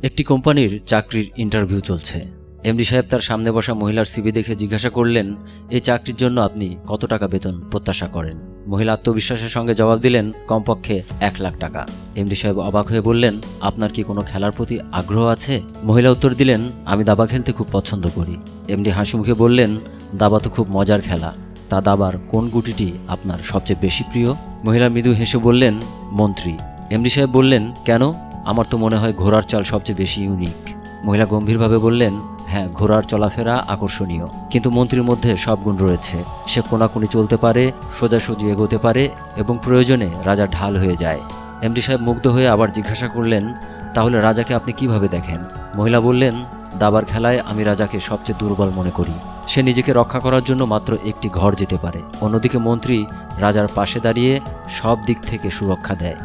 একটি কোম্পানির চাকরির ইন্টারভিউ চলছে। এমডি সাহেব তার সামনে বসা মহিলার সিভি দেখে জিজ্ঞাসা করলেন, এই চাকরির জন্য আপনি কত টাকা বেতন প্রত্যাশা করেন? মহিলা আত্মবিশ্বাসের সঙ্গে জবাব দিলেন, কমপক্ষে 1 লাখ টাকা। এমডি সাহেব অবাক হয়ে বললেন, আপনার কি কোনো খেলার প্রতি আগ্রহ আছে? মহিলা উত্তর দিলেন, আমি দাবা খেলতে খুব পছন্দ করি। এমডি হাসি মুখে বললেন, দাবা তো খুব মজার খেলা, তা দাবার কোন গুটিটি আপনার সবচেয়ে বেশি প্রিয়? মহিলা মৃদু হেসে বললেন, মন্ত্রী। এমডি সাহেব বললেন, কেন? আমার তো মনে হয় ঘোড়ার চাল সবচেয়ে বেশি ইউনিক। মহিলা গম্ভীরভাবে বললেন, হ্যাঁ, ঘোড়ার চলাফেরা আকর্ষণীয়, কিন্তু মন্ত্রীর মধ্যে সব গুণ রয়েছে। সে কোনাকুনি চলতে পারে, সোজাসুজি এগোতে পারে এবং প্রয়োজনে রাজা ঢাল হয়ে যায়। এমডি সাহেব মুগ্ধ হয়ে আবার জিজ্ঞাসা করলেন, তাহলে রাজাকে আপনি কিভাবে দেখেন? মহিলা বললেন, দাবার খেলায় আমি রাজাকে সবচেয়ে দুর্বল মনে করি। সে নিজেকে রক্ষা করার জন্য মাত্র একটি ঘর যেতে পারে। অন্যদিকে মন্ত্রী রাজার পাশে দাঁড়িয়ে সব দিক থেকে সুরক্ষা দেয়।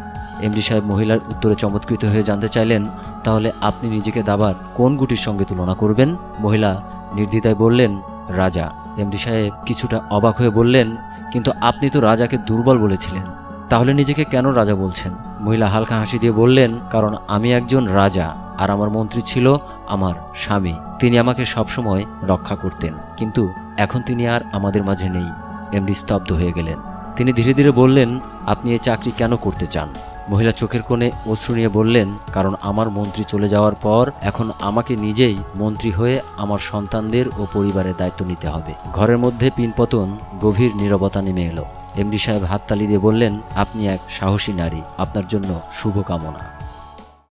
এমডি সাহেব মহিলার উত্তরে চমৎকৃত হয়ে জানতে চাইলেন, তাহলে আপনি নিজেকে দাবার কোন গুটির সঙ্গে তুলনা করবেন? মহিলা নির্দ্বিধায় বললেন, রাজা। এমডি সাহেব কিছুটা অবাক হয়ে বললেন, কিন্তু আপনি তো রাজাকে দুর্বল বলেছিলেন, তাহলে নিজেকে কেন রাজা বলছেন? মহিলা হালকা হাসি দিয়ে বললেন, কারণ আমি একজন রাজা আর আমার মন্ত্রী ছিল আমার স্বামী। তিনি আমাকে সবসময় রক্ষা করতেন, কিন্তু এখন তিনি আর আমাদের মাঝে নেই। এমডি স্তব্ধ হয়ে গেলেন। তিনি ধীরে ধীরে বললেন, আপনি এই চাকরি কেন করতে চান? মহিলা চোখের কোণে অশ্রু নিয়ে বললেন, কারণ আমার মন্ত্রী চলে যাওয়ার পর এখন আমাকে নিজেই মন্ত্রী হয়ে আমার সন্তানদের ও পরিবারের দায়িত্ব নিতে হবে। ঘরের মধ্যে পিনপতন, গভীর নীরবতা নেমে এলো। এমডি সাহেব হাততালি দিয়ে বললেন, আপনি এক সাহসী নারী, আপনার জন্য শুভকামনা।